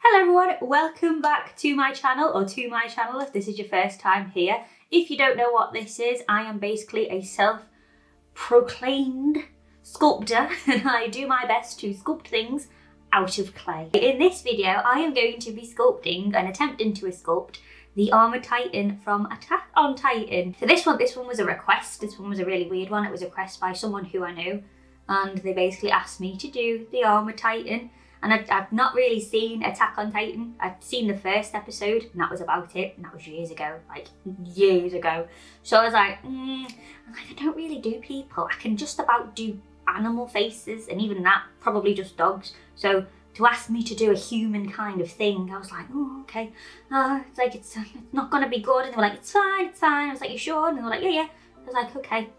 Hello everyone, welcome back to my channel, or to my channel if this is your first time here. If you don't know what this is, I am basically a self-proclaimed sculptor and I do my best to sculpt things out of clay. In this video, I am going to be sculpting and attempting to sculpt the Armor Titan from Attack on Titan. So this one was a request. This one was a really weird one. It was a request by someone who I knew, and they basically asked me to do the Armor Titan. And I've not really seen Attack on Titan. I've seen the first episode and that was about it. And that was years ago, like years ago. So I was like, I don't really do people. I can just about do animal faces, and even that, probably just dogs. So to ask me to do a human kind of thing, I was like, oh, okay. It's like, it's not gonna be good. And they were like, it's fine, it's fine. I was like, you sure? And they were like, yeah. I was like, okay.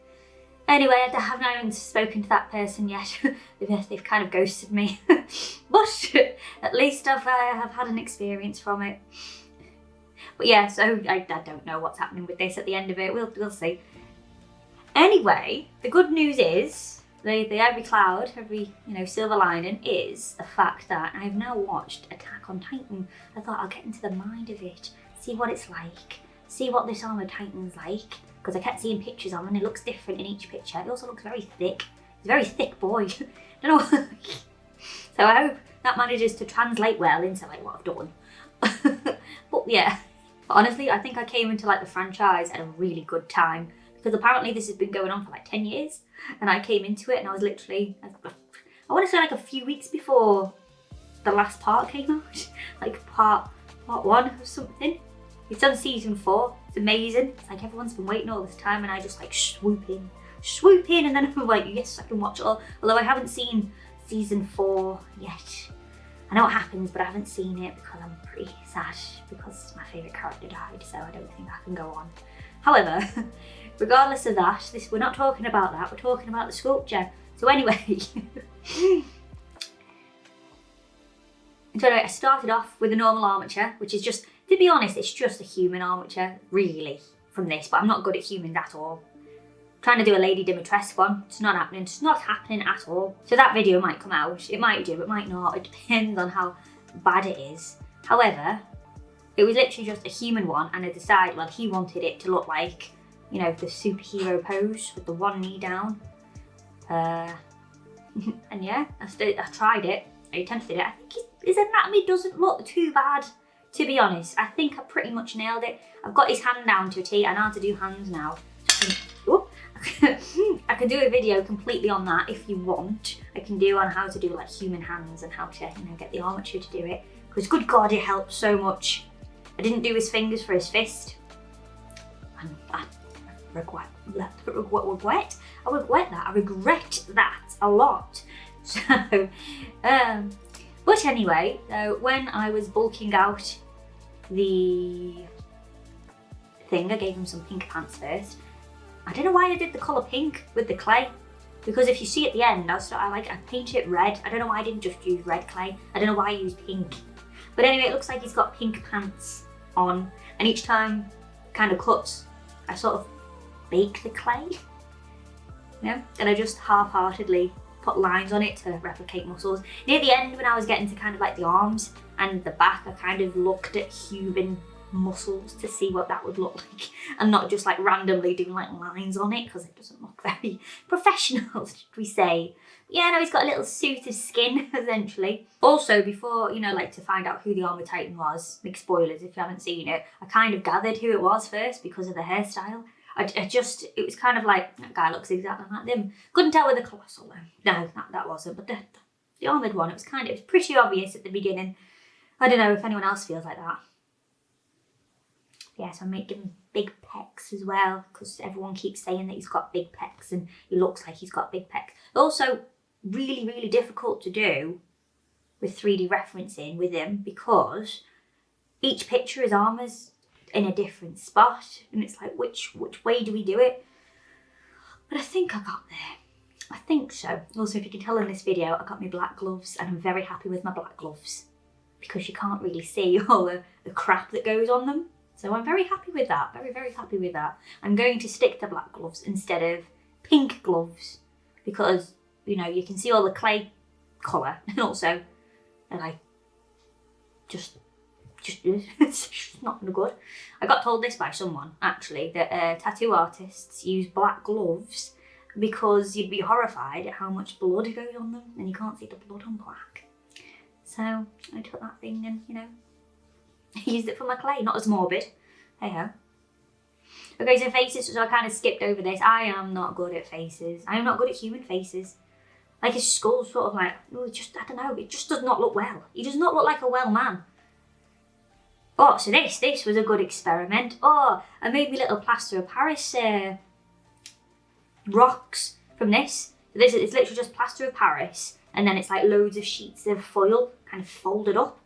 Anyway, I haven't even spoken to that person yet. They've kind of ghosted me. But at least I've had an experience from it. But yeah, so I don't know what's happening with this at the end of it. We'll see. Anyway, the good news is, every cloud, every silver lining is the fact that I've now watched Attack on Titan. I thought I'll get into the mind of it, see what it's like, see what this Armor Titan's like. Because I kept seeing pictures of him and it looks different in each picture. It also looks very thick. He's a very thick boy. Don't know what. So I hope that manages to translate well into like what I've done. But yeah, but honestly, I think I came into like the franchise at a really good time, because apparently this has been going on for like 10 years, and I came into it and I was literally, I want to say like a few weeks before the last part came out, like part 1 or something. It's on season 4. It's amazing. It's like everyone's been waiting all this time and I just like swoop in, and then I'm like, yes, I can watch it all. Although I haven't seen season 4 yet. I know what happens, but I haven't seen it because I'm pretty sad because my favourite character died, so I don't think I can go on. However, regardless of that, we're not talking about that, we're talking about the sculpture. So anyway, I started off with a normal armature, which is just, to be honest, it's just a human armature, really, from this, but I'm not good at humans at all. I'm trying to do a Lady Dimitrescu one, it's not happening, it's not happening at all. So that video might come out, it might do, it might not, it depends on how bad it is. However, it was literally just a human one, and I decided, well, he wanted it to look like, the superhero pose with the one knee down. And yeah, I tried it, I attempted it. I think his anatomy doesn't look too bad. To be honest, I think I pretty much nailed it. I've got his hand down to a T. I know how to do hands now. I can do a video completely on that if you want. I can do on how to do like human hands and how to get the armature to do it. Because good God, it helps so much. I didn't do his fingers for his fist. And I regret that a lot. So, but anyway, when I was bulking out the thing, I gave him some pink pants first. I don't know why I did the colour pink with the clay, because if you see at the end, I paint it red. I don't know why I didn't just use red clay. I don't know why I used pink. But anyway, it looks like he's got pink pants on, and each time it kind of cuts, I sort of bake the clay, and I just half-heartedly put lines on it to replicate muscles. Near the end, when I was getting to kind of like the arms and the back, I kind of looked at human muscles to see what that would look like, and not just like randomly doing like lines on it, because it doesn't look very professional, should we say. Yeah, no, he's got a little suit of skin, essentially. Also, before, like to find out who the Armor Titan was, big spoilers if you haven't seen it, I kind of gathered who it was first because of the hairstyle. It was kind of like, that guy looks exactly like them. Couldn't tell with the colossal though. No, that wasn't, but the armoured one, it was pretty obvious at the beginning. I don't know if anyone else feels like that. Yeah, so I make him big pecs as well, because everyone keeps saying that he's got big pecs and he looks like he's got big pecs. Also, really, really difficult to do with 3D referencing with him, because each picture is armours in a different spot, and it's like, which way do we do it? But I think I got there. I think so. Also, if you can tell in this video, I got my black gloves, and I'm very happy with my black gloves, because you can't really see all the crap that goes on them. So I'm very happy with that, very, very happy with that. I'm going to stick to black gloves instead of pink gloves, because, you can see all the clay colour, and also, it's just not good. I got told this by someone, actually, that tattoo artists use black gloves because you'd be horrified at how much blood goes on them and you can't see the blood on black. So I took that thing and, you know, used it for my clay. Not as morbid. Hey ho. Okay, so faces, so I kind of skipped over this. I am not good at faces. I am not good at human faces. Like his skull's sort of like, oh, just, I don't know, it just does not look well. He does not look like a well man. Oh, so this was a good experiment. Oh, I made me little plaster of Paris rocks from this. So this is literally just plaster of Paris, and then it's like loads of sheets of foil kind of folded up.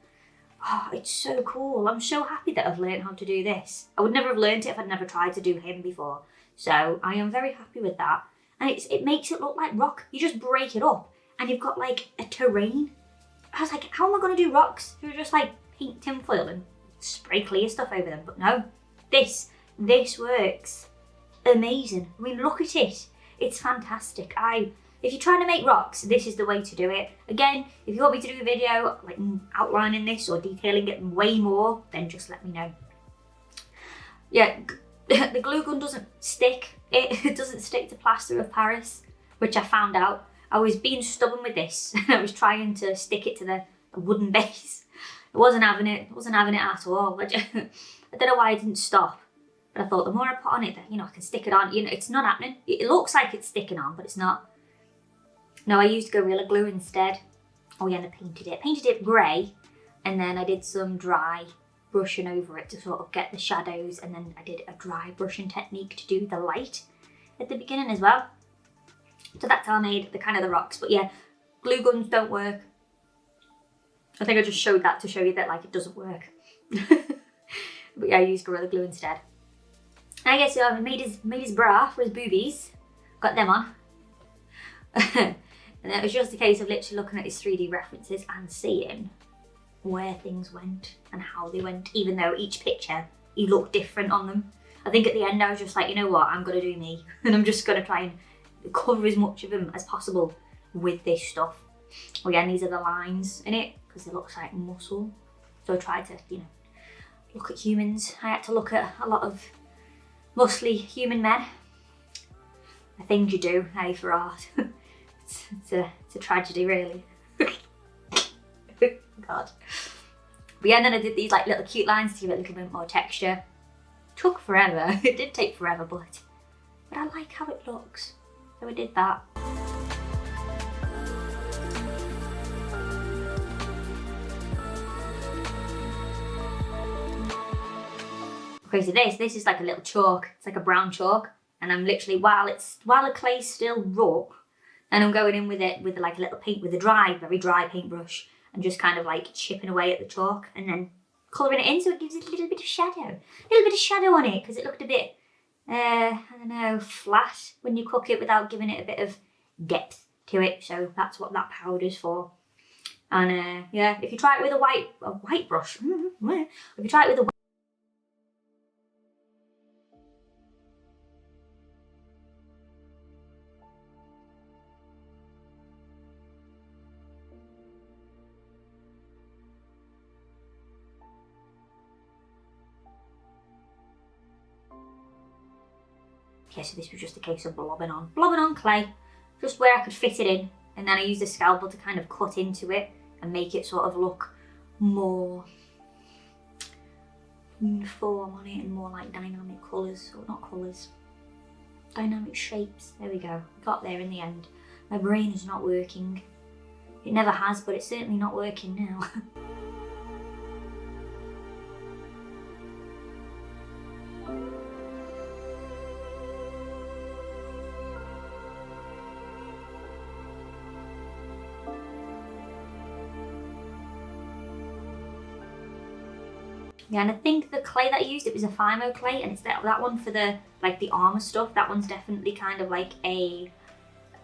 Oh, it's so cool. I'm so happy that I've learned how to do this. I would never have learned it if I'd never tried to do him before. So I am very happy with that. And it makes it look like rock. You just break it up and you've got like a terrain. I was like, how am I going to do rocks? So just like paint tin foil and spray clear stuff over them. But no, this works amazing. I mean, look at it. It's fantastic. If you're trying to make rocks, this is the way to do it. Again, if you want me to do a video like outlining this or detailing it way more, then just let me know. Yeah, the glue gun doesn't stick. It doesn't stick to plaster of Paris, which I found out. I was being stubborn with this. I was trying to stick it to the wooden base. It wasn't having it. It wasn't having it at all. I don't know why I didn't stop. But I thought the more I put on it, you know, I can stick it on. You know, it's not happening. It looks like it's sticking on, but it's not. No, I used Gorilla Glue instead. Oh yeah, and I painted it. Painted it grey, and then I did some dry brushing over it to sort of get the shadows, and then I did a dry brushing technique to do the light at the beginning as well. So that's how I made the kind of the rocks. But yeah, glue guns don't work. I think I just showed that to show you that like it doesn't work. But yeah, I used Gorilla Glue instead. And I guess I made his bra for his boobies. Got them on. And it was just a case of literally looking at his 3D references and seeing where things went and how they went, even though each picture, he looked different on them. I think at the end I was just like, you know what, I'm going to do me. And I'm just going to try and cover as much of him as possible with this stuff. Again, these are the lines in it because it looks like muscle. So I tried to, you know, look at humans. I had to look at a lot of mostly human men. The things you do, hey, for art. It's a tragedy, really. God. But yeah, and then I did these like little cute lines to give it a little bit more texture. Took forever. It did take forever, but I like how it looks. So I did that. Okay, so this is like a little chalk. It's like a brown chalk, and I'm literally while the clay's still raw, and I'm going in with it with like a little paint with a very dry paintbrush, and just kind of like chipping away at the chalk, and then colouring it in so it gives it a little bit of shadow on it, because it looked a bit I don't know, flat when you cook it without giving it a bit of depth to it. So that's what that powder's for. And yeah, if you try it with a white brush, if you try it with a Okay, so this was just a case of blobbing on clay, just where I could fit it in, and then I used a scalpel to kind of cut into it and make it sort of look more uniform on it and more like dynamic colours, or not colours, dynamic shapes. There we go, got there in the end. My brain is not working. It never has, but it's certainly not working now. Yeah, and I think the clay that I used, it was a Fimo clay, and it's that one for the like the armour stuff. That one's definitely kind of like a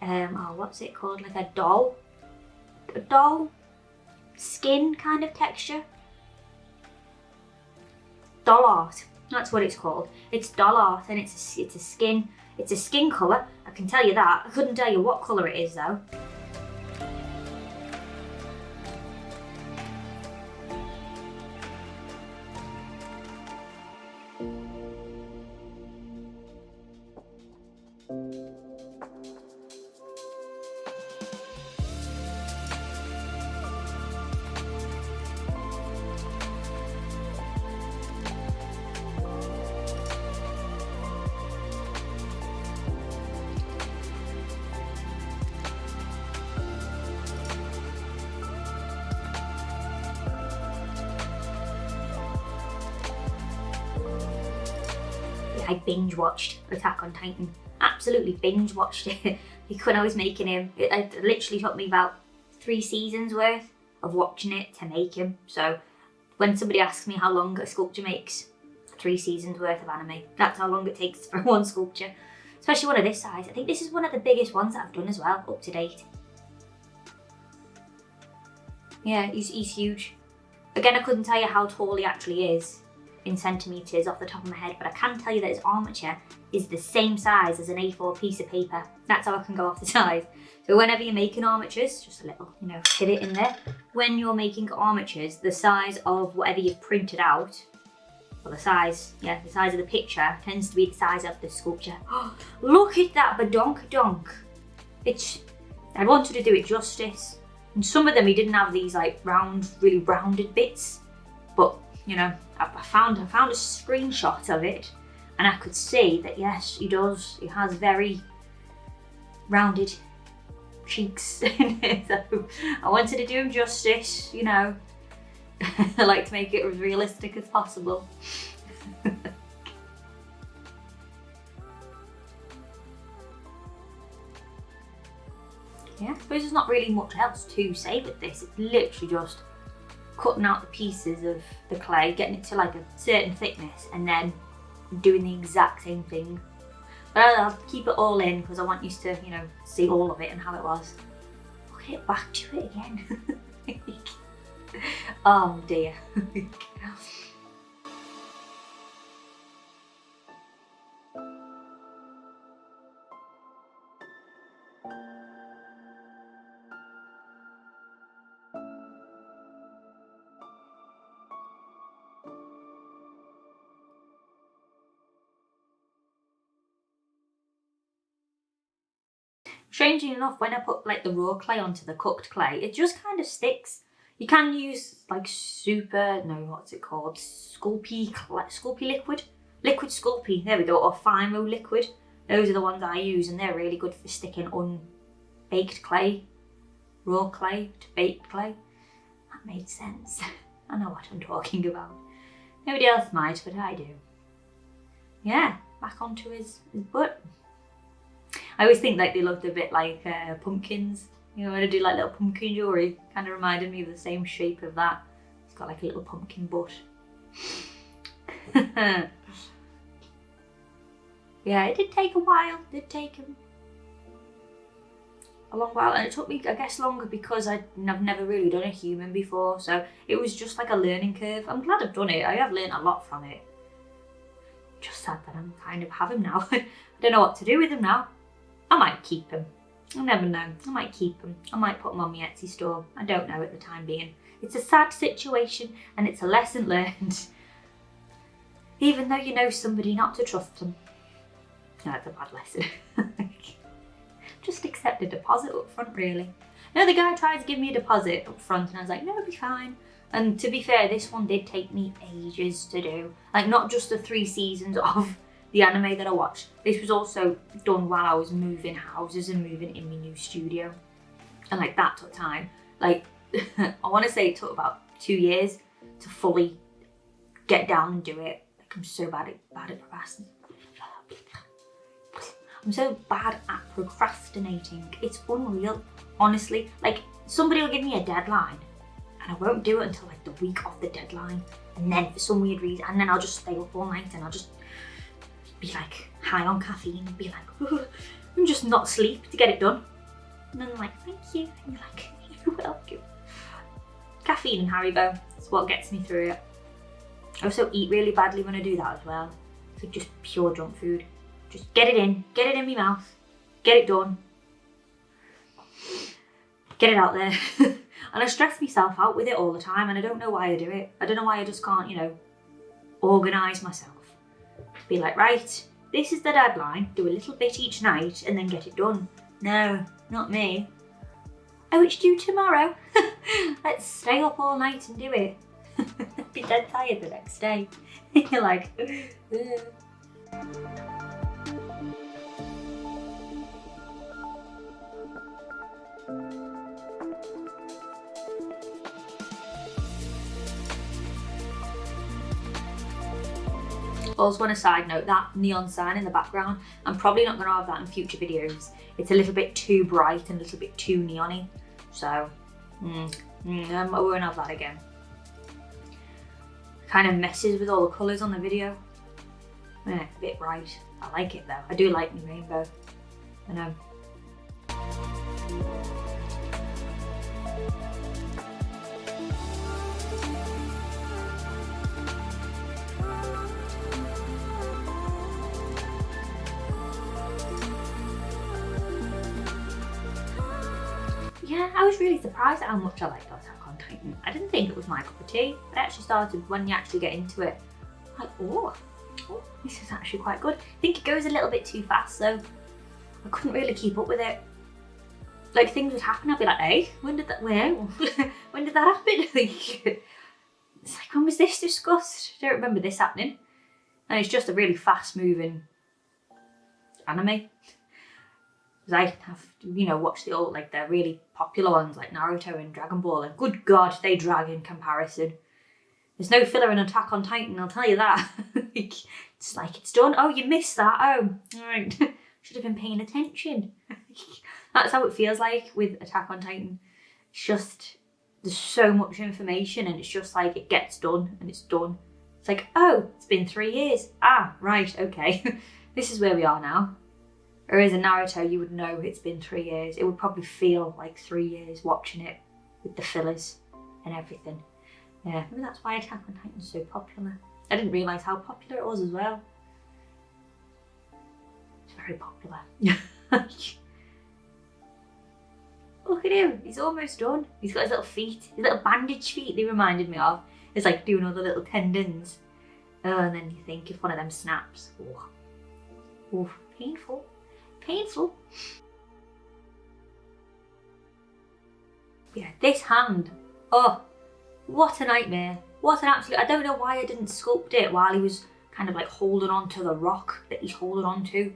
oh, what's it called? Like a doll skin kind of texture. Doll art. That's what it's called. It's doll art, and it's a skin colour. I can tell you that. I couldn't tell you what colour it is though. I binge watched Attack on Titan. Absolutely binge watched it. Because when I was making him, it literally took me about 3 seasons worth of watching it to make him. So when somebody asks me how long a sculpture makes, 3 seasons worth of anime. That's how long it takes for one sculpture. Especially one of this size. I think this is one of the biggest ones that I've done as well, up to date. Yeah, he's huge. Again, I couldn't tell you how tall he actually is in centimetres off the top of my head, but I can tell you that his armature is the same size as an A4 piece of paper. That's how I can go off the size. So whenever you're making armatures, just a little, pivot in there. When you're making armatures, the size of whatever you've printed out, or the size of the picture tends to be the size of the sculpture. Oh, look at that badonkadonk. I wanted to do it justice. And some of them, he didn't have these like really rounded bits, but I found a screenshot of it, and I could see that yes, he does. He has very rounded cheeks. So I wanted to do him justice. I like to make it as realistic as possible. Yeah, I suppose there's not really much else to say with this. It's literally just cutting out the pieces of the clay, getting it to like a certain thickness, and then doing the exact same thing. But I'll keep it all in because I want you to, see all of it and how it was. I'll get back to it again. Oh dear. Strangely enough, when I put like the raw clay onto the cooked clay, it just kind of sticks. You can use like what's it called? Sculpey liquid? Liquid Sculpey, there we go, or Fimo liquid. Those are the ones I use, and they're really good for sticking unbaked clay, raw clay to baked clay. That made sense. I know what I'm talking about. Nobody else might, but I do. Yeah, back onto his butt. I always think like they looked a bit like pumpkins. When I do like little pumpkin jewellery, kind of reminded me of the same shape of that. It's got like a little pumpkin butt. Yeah, it did take a while. It did take a long while, and it took me, I guess, longer because I've never really done a human before, so it was just like a learning curve. I'm glad I've done it. I have learned a lot from it. Just sad that I'm kind of have him now. I don't know what to do with him now. I might keep him. I never know. I might keep him. I might put him on my Etsy store. I don't know at the time being. It's a sad situation and it's a lesson learned. Even though you know somebody, not to trust them. No, it's a bad lesson. Just accept a deposit up front, really. The guy tried to give me a deposit up front and I was like, no, it'll be fine. And to be fair, this one did take me ages to do. Like, not just the 3 seasons of the anime that I watched. This was also done while I was moving houses and moving in my new studio. And like that took time. Like, I want to say it took about 2 years to fully get down and do it. Like, I'm so bad at procrastinating. I'm so bad at procrastinating. It's unreal, honestly. Like, somebody will give me a deadline and I won't do it until like the week of the deadline. And then for some weird reason, and then I'll just stay up all night and I'll just be like high on caffeine and be like, ooh, and just not sleep to get it done. And then I'm like, thank you. And you're like, you're welcome. Caffeine and Haribo is what gets me through it. I also eat really badly when I do that as well. It's like just pure junk food. Just get it in my mouth, get it done, get it out there. And I stress myself out with it all the time and I don't know why I do it. I don't know why I just can't, organise myself. Be like, right, this is the deadline, do a little bit each night and then get it done. No, not me. Oh, it's due tomorrow. Let's stay up all night and do it. Be dead tired the next day. You're like, Also on a side note, that neon sign in the background, I'm probably not going to have that in future videos. It's a little bit too bright and a little bit too neon-y. So, I won't have that again. Kind of messes with all the colours on the video. Yeah, a bit bright. I like it though. I do like the rainbow. I know. Yeah, I was really surprised at how much I liked Attack on Titan. I didn't think it was my cup of tea. It actually started when you actually get into it. Like, oh, this is actually quite good. I think it goes a little bit too fast, so I couldn't really keep up with it. Like, things would happen, I'd be like, hey, when did that happen? Like, it's like, when was this discussed? I don't remember this happening. And it's just a really fast moving anime. Because I have, watched the old, like the really popular ones like Naruto and Dragon Ball, and good God, they drag in comparison. There's no filler in Attack on Titan, I'll tell you that. It's like, it's done. Oh, you missed that. Oh, all right. Should have been paying attention. That's how it feels like with Attack on Titan. It's just, there's so much information and it's just like, it gets done and it's done. It's like, oh, it's been 3 years. Ah, right, okay. This is where we are now. Whereas in Naruto, you would know it's been 3 years. It would probably feel like 3 years watching it with the fillers and everything. Yeah, maybe that's why Attack on Titan is so popular. I didn't realise how popular it was as well. It's very popular. Look at him, he's almost done. He's got his little feet, his little bandage feet they reminded me of. It's like doing all the little tendons. Oh, and then you think if one of them snaps, oh, painful. Painful. Yeah, this hand, oh, what a nightmare. What an absolute, I don't know why I didn't sculpt it while he was kind of like holding on to the rock that he's holding on to.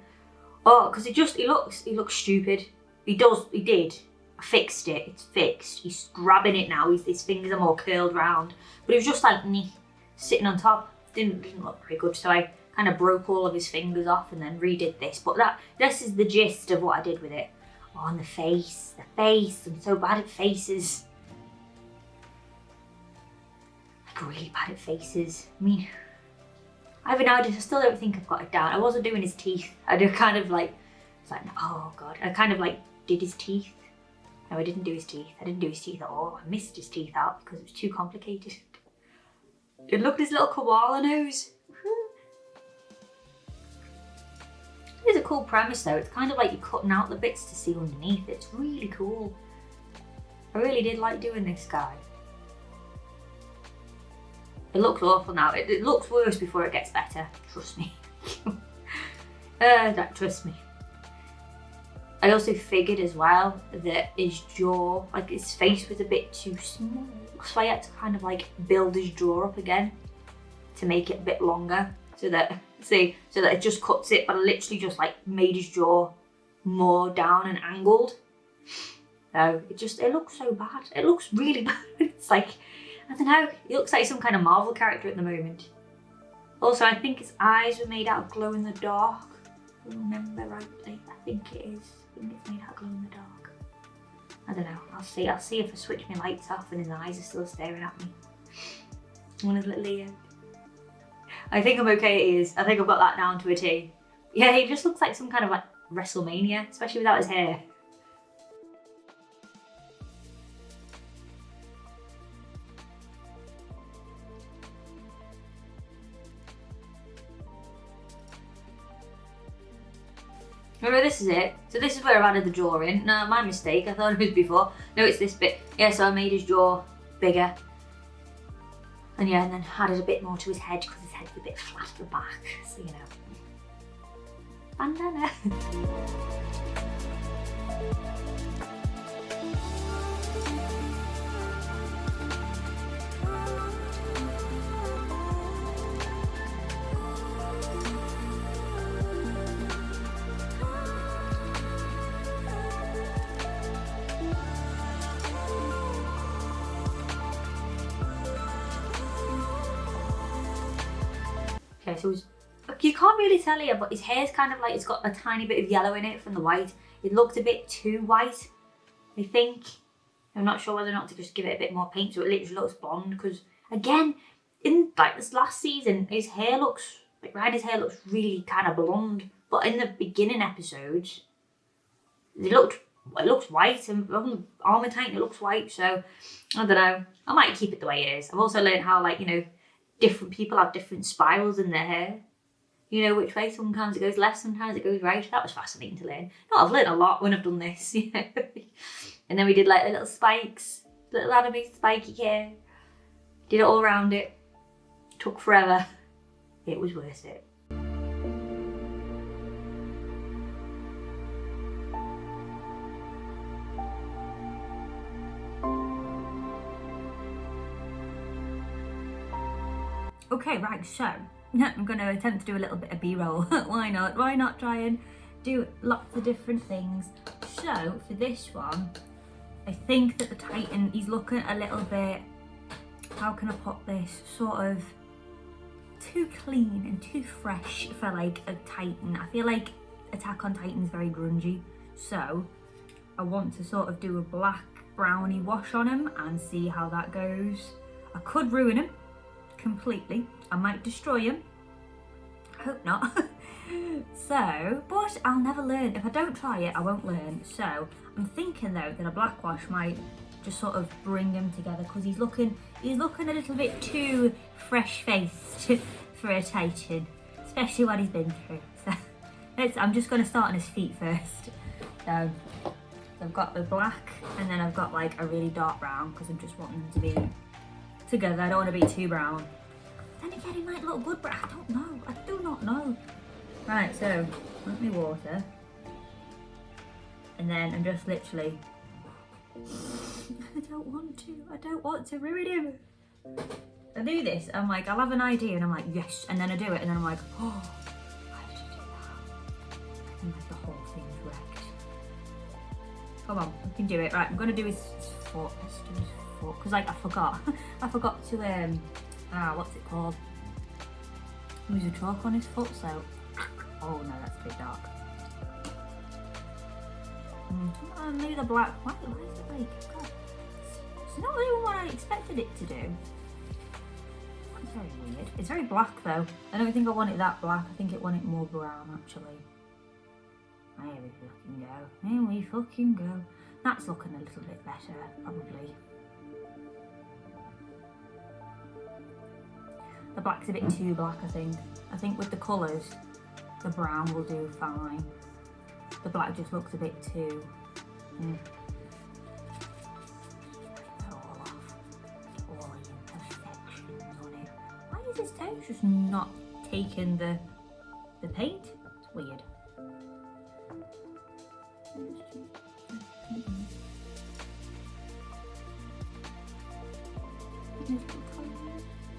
Oh, because he looks stupid. He did. I fixed it, it's fixed. He's grabbing it now, his fingers are more curled round. But he was just like, sitting on top. Didn't look very good, so I kind of broke all of his fingers off and then redid this. But this is the gist of what I did with it. Oh, and the face, I'm so bad at faces. Like really bad at faces. I mean, I still don't think I've got it down. I wasn't doing his teeth. I did kind of like, it's like, oh God. I kind of like did his teeth. No, I didn't do his teeth. I didn't do his teeth at all. I missed his teeth out because it was too complicated. And look at his little koala nose. It's a cool premise though. It's kind of like you're cutting out the bits to see underneath. It's really cool. I really did like doing this guy. It looks awful now. It looks worse before it gets better. Trust me. Trust me. I also figured as well that his jaw, like his face was a bit too small. So I had to kind of like build his jaw up again to make it a bit longer so that it just cuts it, but I literally just like made his jaw more down and angled. So it looks so bad. It looks really bad. It's like, I don't know, he looks like some kind of Marvel character at the moment. Also, I think his eyes were made out of glow in the dark. If I remember rightly, I think it is. I think it's made out of glow in the dark. I don't know, I'll see if I switch my lights off and his eyes are still staring at me. One of his little ears. I think I'm okay at ears. I think I've got that down to a T. Yeah, he just looks like some kind of like WrestleMania, especially without his hair. Remember, this is it. So this is where I've added the jaw in. No, my mistake. I thought it was before. No, it's this bit. Yeah, so I made his jaw bigger. And yeah, and then added a bit more to his head because his head's a bit flat at the back. So, you know. Bandana. Okay, so his you can't really tell here, but his hair's kind of like, it's got a tiny bit of yellow in it from the white. It looked a bit too white, I think. I'm not sure whether or not to just give it a bit more paint so it literally looks blonde, because again, in like this last season, his hair looks, like Reiner's hair looks really kind of blonde, but in the beginning episodes, it looks white, and on the armor titan it looks white, so I don't know. I might keep it the way it is. I've also learned how, like, you know, different people have different spirals in their hair. You know, which way sometimes it goes left, sometimes it goes right. That was fascinating to learn. No, I've learned a lot when I've done this, you know. And then we did like the little spikes, little anime spiky hair. Did it all around it. Took forever. It was worth it. Okay, right, so I'm going to attempt to do a little bit of B-roll. Why not? Why not try and do lots of different things? So for this one, I think that the Titan, he's looking a little bit, how can I put this, sort of too clean and too fresh for like a Titan. I feel like Attack on Titan's very grungy, so I want to sort of do a black brownie wash on him and see how that goes. I could ruin him completely. I might destroy him. I hope not. So, but I'll never learn. If I don't try it, I won't learn. So I'm thinking though that a black wash might just sort of bring him together, because he's looking a little bit too fresh faced for a Titan, especially what he's been through. So I'm just going to start on his feet first. So I've got the black, and then I've got like a really dark brown, because I'm just wanting them to be together. I don't want to be too brown. Then again, he might look good, but I don't know. I do not know. Right, so let me water, and then I'm just literally. I don't want to ruin him. I do this. I'm like, I'll have an idea, and I'm like, yes, and then I do it, and then I'm like, oh, why did I do that? And like the whole thing's wrecked. Come on, we can do it. Right, I'm gonna do his foot. Let's do his foot, because like I forgot to what's it called? Use a chalk on his foot. So, oh no, that's a bit dark. Maybe the black. Why is it like? God, it's not really what I expected it to do. It's very weird. It's very black though. I don't think I want it that black. I think I want it more brown actually. There we fucking go. That's looking a little bit better, probably. The black's a bit too black, I think. I think with the colours, the brown will do fine. The black just looks a bit too... All off. All the imperfections on it. Why is his toe just not taking the paint? It's weird.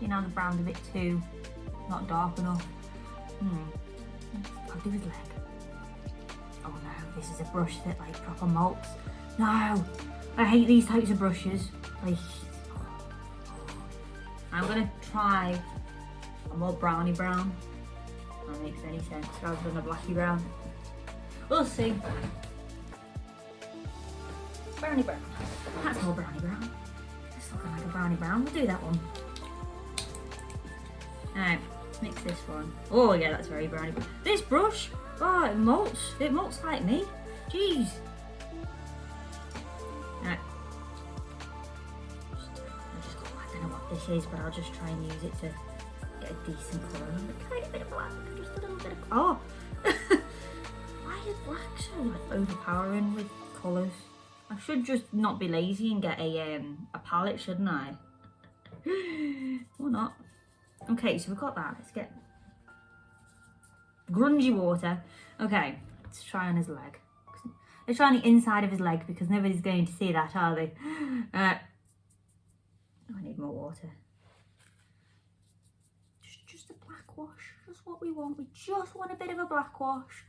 You know, the brown's a bit too not dark enough. I'll do his leg. Oh no, this is a brush that like proper molts. No, I hate these types of brushes. Like, I'm gonna try a more browny brown. If that makes any sense, rather than a blacky brown. We'll see. Brownie brown. That's more brownie brown. That's looking like a brownie brown. We'll do that one. Alright, mix this one. Oh yeah, that's very brownie. This brush, oh, it molts. It molts like me. Jeez. Alright. I don't know what this is, but I'll just try and use it to get a decent colour. A tiny bit of black, just a little bit of... Oh! Why is black so like overpowering with colours? I should just not be lazy and get a palette, shouldn't I? Or not. Okay, so we've got that. Let's get grungy water. Okay, let's try on his leg. Let's try on the inside of his leg because nobody's going to see that, are they? I need more water. Just a black wash. Just what we want. We just want a bit of a black wash.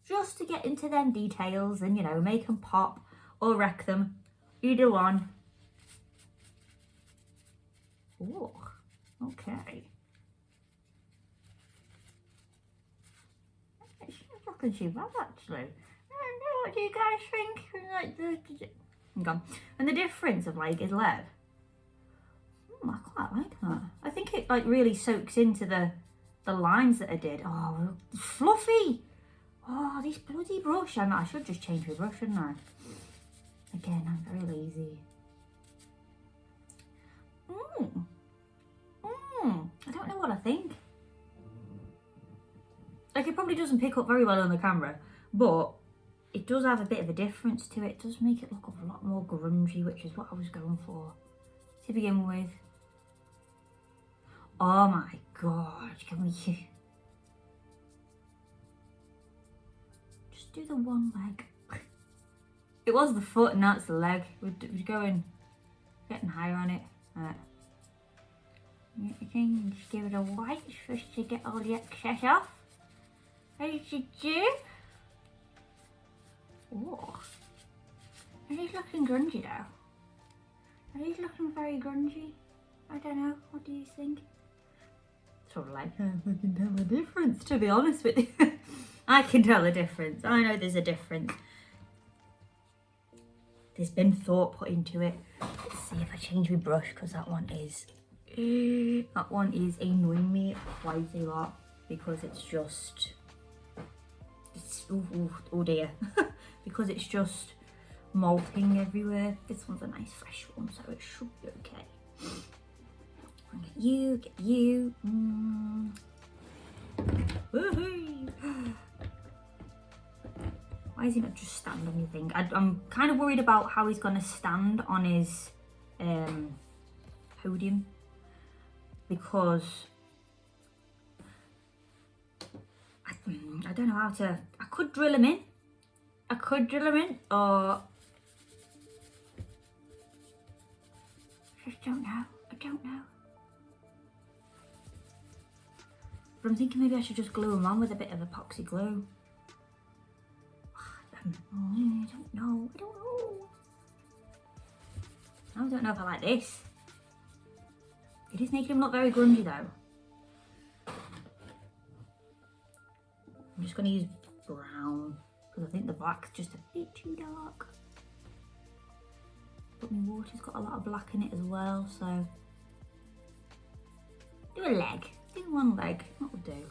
Just to get into them details and, you know, make them pop or wreck them. Either one. Oh, okay. not too bad actually. I don't know, what do you guys think? Like and the difference of like his leg. I quite like that. I think it like really soaks into the lines that I did. Oh, fluffy. Oh, this bloody brush. I should just change my brush, shouldn't I? Again, I'm very lazy. I don't know what I think. Like, it probably doesn't pick up very well on the camera, but it does have a bit of a difference to it. It does make it look a lot more grungy, which is what I was going for to begin with. Oh my god, can we just do the one leg? It was the foot and now it's the leg. We're getting higher on it. You can just give it a wipe just to get all the excess off. As you do. Oh, are these looking grungy though? Are these looking very grungy? I don't know. What do you think? Sort of like, I can tell the difference, to be honest with you. I can tell the difference. I know there's a difference. There's been thought put into it. Let's see if I change my brush, because that one is annoying me quite a lot, because it's just, oh dear, because it's just molting everywhere. This one's a nice fresh one, so it should be okay. Get you. Woohoo! Why is he not just stand on your thing? I'm kind of worried about how he's going to stand on his podium, because I don't know how to. I could drill him in. Or I just don't know. I don't know. But I'm thinking maybe I should just glue them on with a bit of epoxy glue. I don't know. I don't know if I like this. It is making him look very grungy though. I'm just going to use brown, because I think the black's just a bit too dark. But my water's got a lot of black in it as well, so do a leg. Do one leg, that will do.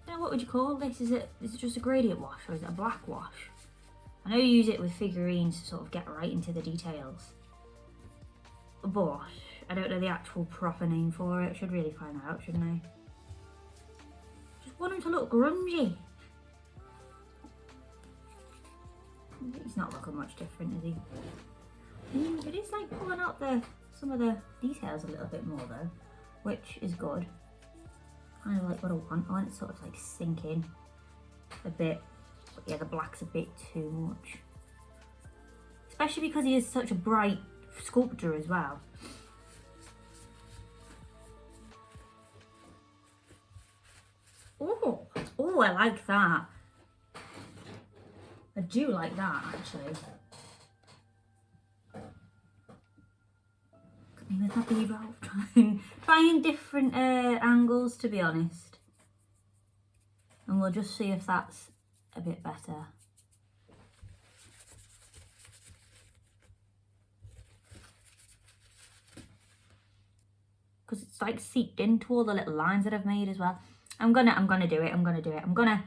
Now, what would you call this? Is it just a gradient wash, or is it a black wash? I know you use it with figurines to sort of get right into the details, but I don't know the actual proper name for it. I should really find out, shouldn't I? Just want him to look grungy. He's not looking much different, is he? It is like pulling out some of the details a little bit more though, which is good. Kind of like what I want. I want it to sort of like sink in a bit. But yeah, the black's a bit too much. Especially because he is such a bright sculptor as well. Oh, I like that. I do like that actually. With my B-roll, trying different angles, to be honest, and we'll just see if that's a bit better. Because it's like seeped into all the little lines that I've made as well. I'm gonna do it. I'm gonna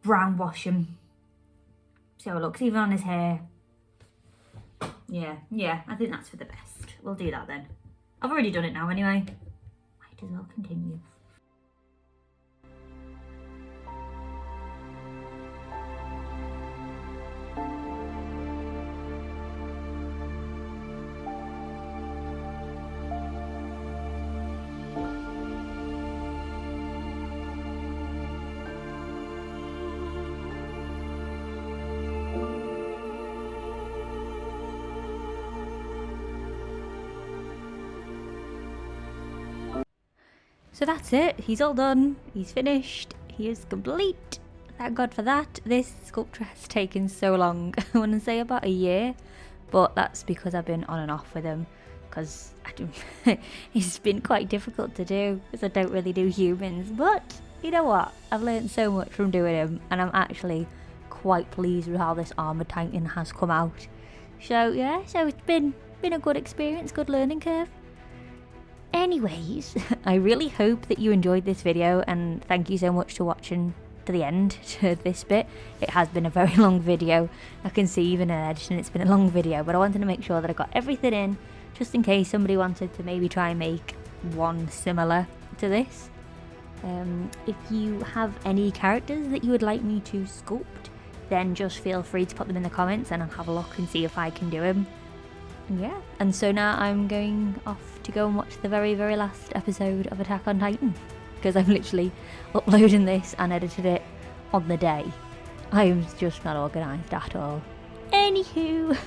brown wash him. See how it looks, even on his hair. Yeah, I think that's for the best. We'll do that then. I've already done it now anyway. Might as well continue. So that's it, he's all done, he's finished, he is complete. Thank God for that. This sculpture has taken so long. I want to say about a year, but that's because I've been on and off with him. because it's been quite difficult to do because I don't really do humans. But you know what? I've learned so much from doing him, and I'm actually quite pleased with how this armor titan has come out. So yeah, so it's been a good experience, good learning curve. Anyways, I really hope that you enjoyed this video, and thank you so much for watching to the end, to this bit. It has been a very long video. I can see even in editing it's been a long video, but I wanted to make sure that I got everything in, just in case somebody wanted to maybe try and make one similar to this. If you have any characters that you would like me to sculpt, then just feel free to put them in the comments and I'll have a look and see if I can do them. Yeah, and so now I'm going off to go and watch the very last episode of Attack on Titan, because I'm literally uploading this and edited it on the day. I'm just not organised at all. Anywho,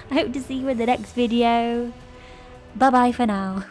I hope to see you in the next video. Bye bye for now.